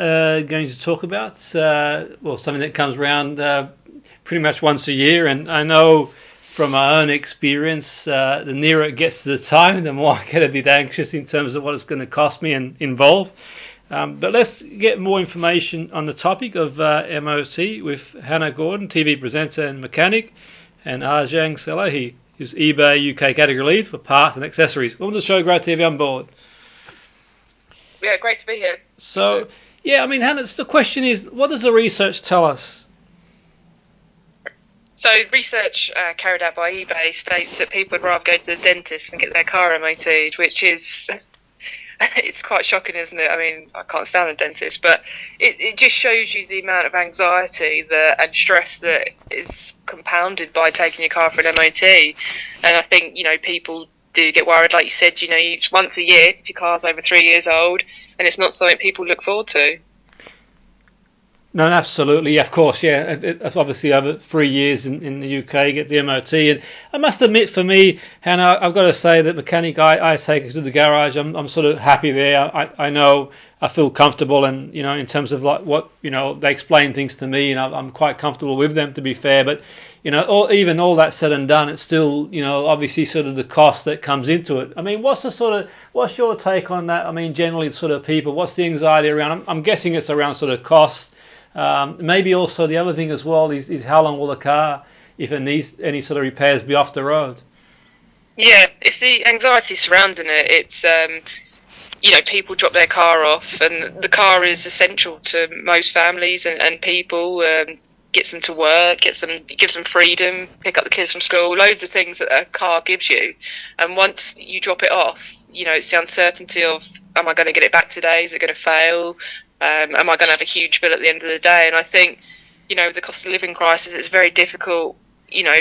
going to talk about, something that comes around pretty much once a year, and I know from my own experience, the nearer it gets to the time, the more I get a bit anxious in terms of what it's going to cost me and involve. But let's get more information on the topic of MOT with Hannah Gordon, TV presenter and mechanic, and Arjang Salehi, who's eBay UK category lead for parts and accessories. Welcome to the show. Great to have you on board. Yeah, great to be here. So, Hannah, the question is, what does the research tell us? So, research carried out by eBay states that people would rather go to the dentist and get their car MOT'd, which is, it's quite shocking, isn't it? I mean, I can't stand a dentist, but it just shows you the amount of anxiety and stress that is compounded by taking your car for an MOT. And I think, people do get worried, like you said, once a year, your car's over 3 years old, and it's not something people look forward to. No, absolutely, of course, yeah. It's obviously over 3 years in the UK, you get the MOT, and I must admit, for me, Hannah, I've got to say that mechanic I take it to the garage, I'm sort of happy there. I know I feel comfortable, and in terms of like what they explain things to me, and I'm quite comfortable with them, to be fair, but. Even all that said and done, it's still, obviously sort of the cost that comes into it. I mean, what's your take on that? I mean, generally sort of people, what's the anxiety around? I'm guessing it's around sort of cost. Maybe also the other thing as well is how long will the car, if it needs any sort of repairs, be off the road? Yeah, it's the anxiety surrounding it. It's, people drop their car off, and the car is essential to most families and people. Gets them to work, gives them freedom, pick up the kids from school, loads of things that a car gives you. And once you drop it off, it's the uncertainty of, am I going to get it back today? Is it going to fail? Am I going to have a huge bill at the end of the day? And I think, with the cost of living crisis, it's very difficult,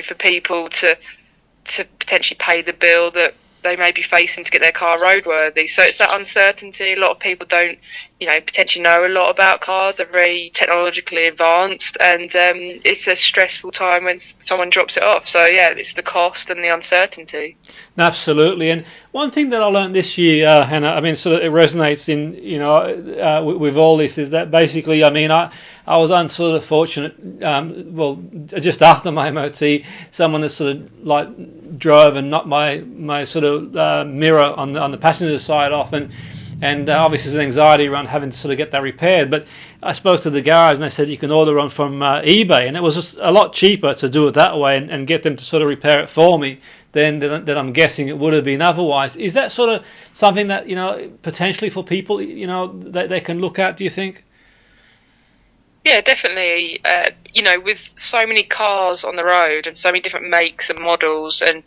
for people to potentially pay the bill that they may be facing to get their car roadworthy. So it's that uncertainty. A lot of people don't, potentially know a lot about cars. They're very technologically advanced, and it's a stressful time when someone drops it off. So yeah, it's the cost and the uncertainty. Absolutely. And one thing that I learned this year, Hannah, I mean, sort of it resonates in, with all this, is that basically, I mean, I was unfortunate, just after my MOT, someone that sort of like drove and knocked my sort of mirror on the passenger side off, and obviously there's anxiety around having to sort of get that repaired. But I spoke to the garage and they said you can order one from eBay, and it was just a lot cheaper to do it that way and get them to sort of repair it for me than I'm guessing it would have been otherwise. Is that sort of something that, potentially for people, that they can look at, do you think? Yeah, definitely. With so many cars on the road and so many different makes and models, and,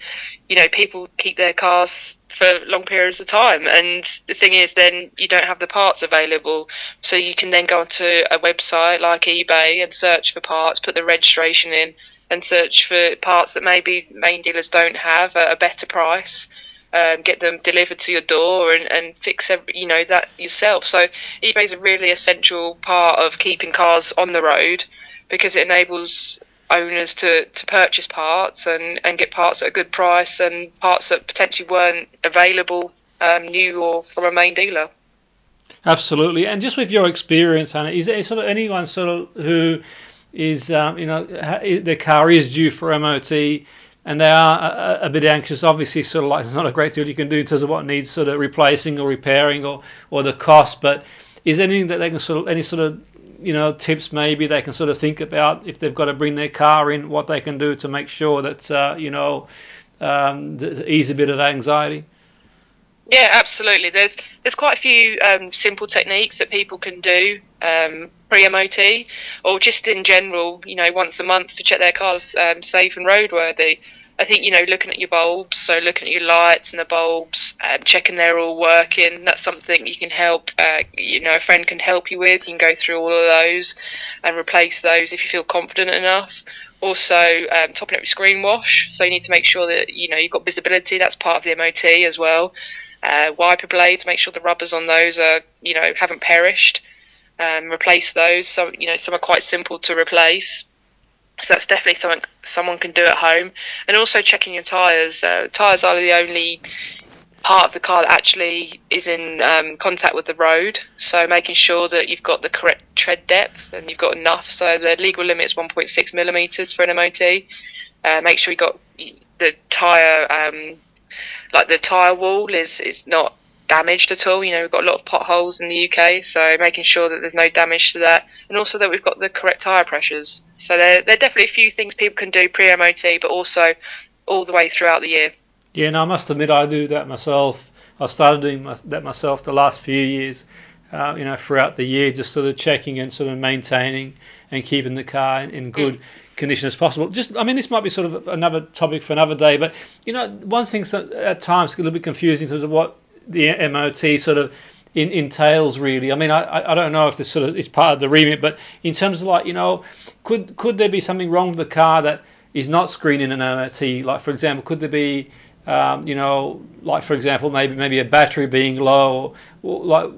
people keep their cars for long periods of time, and the thing is then you don't have the parts available, so you can then go onto a website like eBay and search for parts, put the registration in, and search for parts that maybe main dealers don't have at a better price, get them delivered to your door and fix that yourself. So eBay is a really essential part of keeping cars on the road, because it enables owners to purchase parts and get parts at a good price, and parts that potentially weren't available new or from a main dealer. Absolutely. And just with your experience, Hannah, is there sort of anyone sort of who is their car is due for MOT and they are a bit anxious? Obviously, sort of like there's not a great deal you can do in terms of what needs sort of replacing or repairing or the cost, but is there anything that they can any sort of tips maybe they can sort of think about if they've got to bring their car in, what they can do to make sure that ease a bit of anxiety? Yeah, absolutely. There's quite a few simple techniques that people can do pre-MOT, or just in general, once a month, to check their cars safe and roadworthy. I think, looking at your bulbs, so looking at your lights and the bulbs, checking they're all working, that's something you can help, a friend can help you with. You can go through all of those and replace those if you feel confident enough. Also, topping up your screen wash, so you need to make sure that, you've got visibility, that's part of the MOT as well. Wiper blades, make sure the rubbers on those are, haven't perished. Replace those. So, some are quite simple to replace. So that's definitely something someone can do at home. And also checking your tyres. Tyres are the only part of the car that actually is in contact with the road. So making sure that you've got the correct tread depth and you've got enough. So the legal limit is 1.6 millimeters for an MOT. Make sure you've got the tyre, like the tyre wall is not damaged at all. We've got a lot of potholes in the UK, so making sure that there's no damage to that, and also that we've got the correct tyre pressures. So there are definitely a few things people can do pre-MOT, but also all the way throughout the year. Yeah, no, I must admit I do that myself. I started doing that myself the last few years, throughout the year, just sort of checking and sort of maintaining and keeping the car in good condition as possible. This might be sort of another topic for another day, but one thing at times a little bit confusing in terms of what the MOT sort of entails really. I don't know if this sort of is part of the remit, but in terms of could there be something wrong with the car that is not screening an MOT? Like for example, could there be for example, maybe a battery being low, or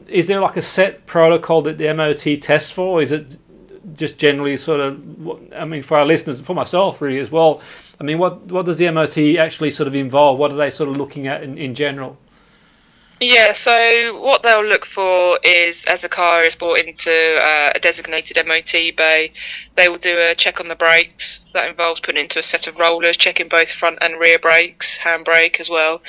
is there like a set protocol that the MOT tests for? Or is it just generally sort of, for our listeners, for myself really as well, what does the MOT actually sort of involve? What are they sort of looking at in general? Yeah, so what they'll look for is, as a car is brought into a designated MOT bay, they will do a check on the brakes. So that involves putting it into a set of rollers, checking both front and rear brakes, handbrake as well.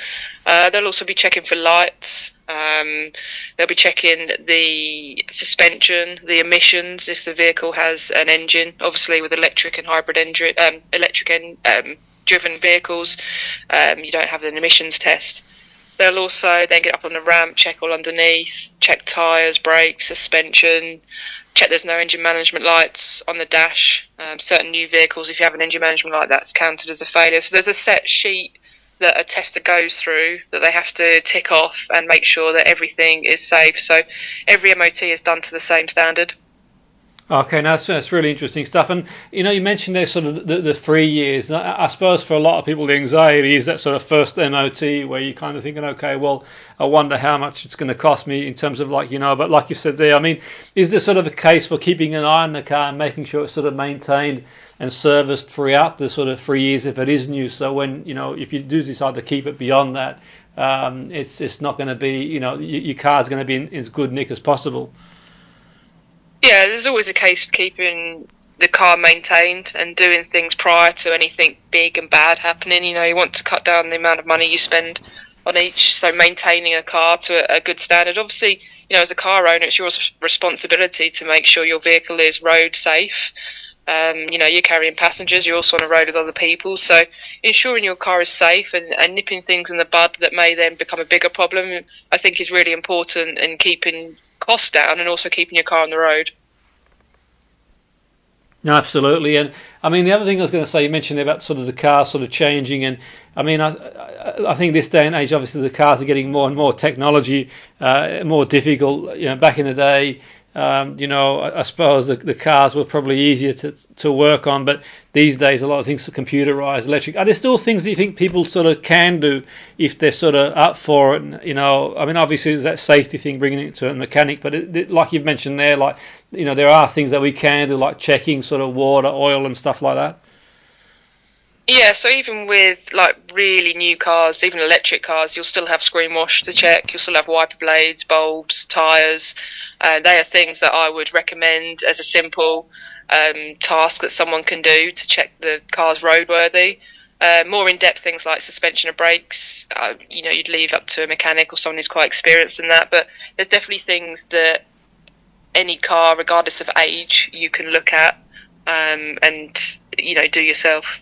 They'll also be checking for lights. They'll be checking the suspension, the emissions, if the vehicle has an engine. Obviously, with electric and hybrid driven vehicles, you don't have an emissions test. They'll also then get up on the ramp, check all underneath, check tyres, brakes, suspension, check there's no engine management lights on the dash. Certain new vehicles, if you have an engine management light, that's counted as a failure. So there's a set sheet that a tester goes through that they have to tick off and make sure that everything is safe. So every MOT is done to the same standard. Okay, now that's really interesting stuff. And you mentioned there sort of the 3 years. I suppose for a lot of people, the anxiety is that sort of first MOT where you're kind of thinking, okay, well, I wonder how much it's going to cost me in terms of but like you said there, is there sort of a case for keeping an eye on the car and making sure it's sort of maintained and serviced throughout the sort of 3 years if it is new? So when, if you do decide to keep it beyond that, it's not going to be, your car's going to be in as good nick as possible. Yeah, there's always a case of keeping the car maintained and doing things prior to anything big and bad happening. You want to cut down the amount of money you spend on each, so maintaining a car to a good standard. Obviously, as a car owner, it's your responsibility to make sure your vehicle is road safe. You're carrying passengers, you're also on a road with other people, so ensuring your car is safe and nipping things in the bud that may then become a bigger problem, I think is really important in keeping costs down and also keeping your car on the road. No, absolutely. And the other thing I was going to say, you mentioned about sort of the car sort of changing, and I think this day and age, obviously the cars are getting more and more technology, more difficult. Back in the day, I suppose the cars were probably easier to work on, but these days a lot of things are computerized, electric. Are there still things that you think people sort of can do if they're sort of up for it? Obviously there's that safety thing, bringing it to a mechanic, but like you've mentioned there, there are things that we can do, like checking sort of water, oil and stuff like that. Yeah, so even with really new cars, even electric cars, you'll still have screen wash to check, you'll still have wiper blades, bulbs, tyres. They are things that I would recommend as a simple task that someone can do to check the car's roadworthy. More in-depth things like suspension of brakes, you'd leave up to a mechanic or someone who's quite experienced in that, but there's definitely things that any car, regardless of age, you can look at and do yourself.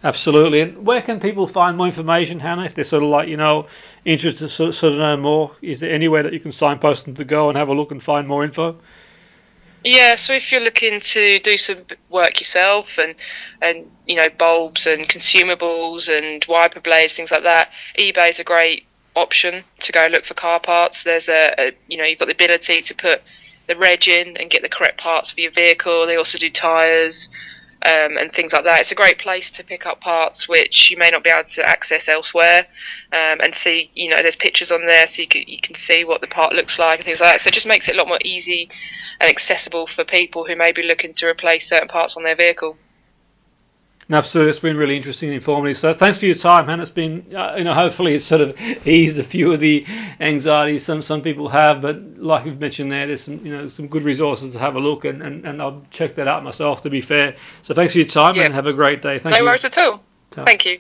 Absolutely. And where can people find more information, Hannah, if they're sort of interested to sort of know more? Is there anywhere that you can signpost them to go and have a look and find more info? Yeah, so if you're looking to do some work yourself and bulbs and consumables and wiper blades, things like that, eBay is a great option to go look for car parts. There's you've got the ability to put the reg in and get the correct parts for your vehicle. They also do tyres and things like that. It's a great place to pick up parts which you may not be able to access elsewhere, and see, there's pictures on there so you can see what the part looks like and things like that. So it just makes it a lot more easy and accessible for people who may be looking to replace certain parts on their vehicle. Absolutely, it's been really interesting and informative. So thanks for your time, man. It's been, hopefully it's sort of eased a few of the anxieties some people have. But like you've mentioned there, there's some good resources to have a look, and I'll check that out myself, to be fair. So thanks for your time, and have a great day. Thank you. No worries at all. Thank you.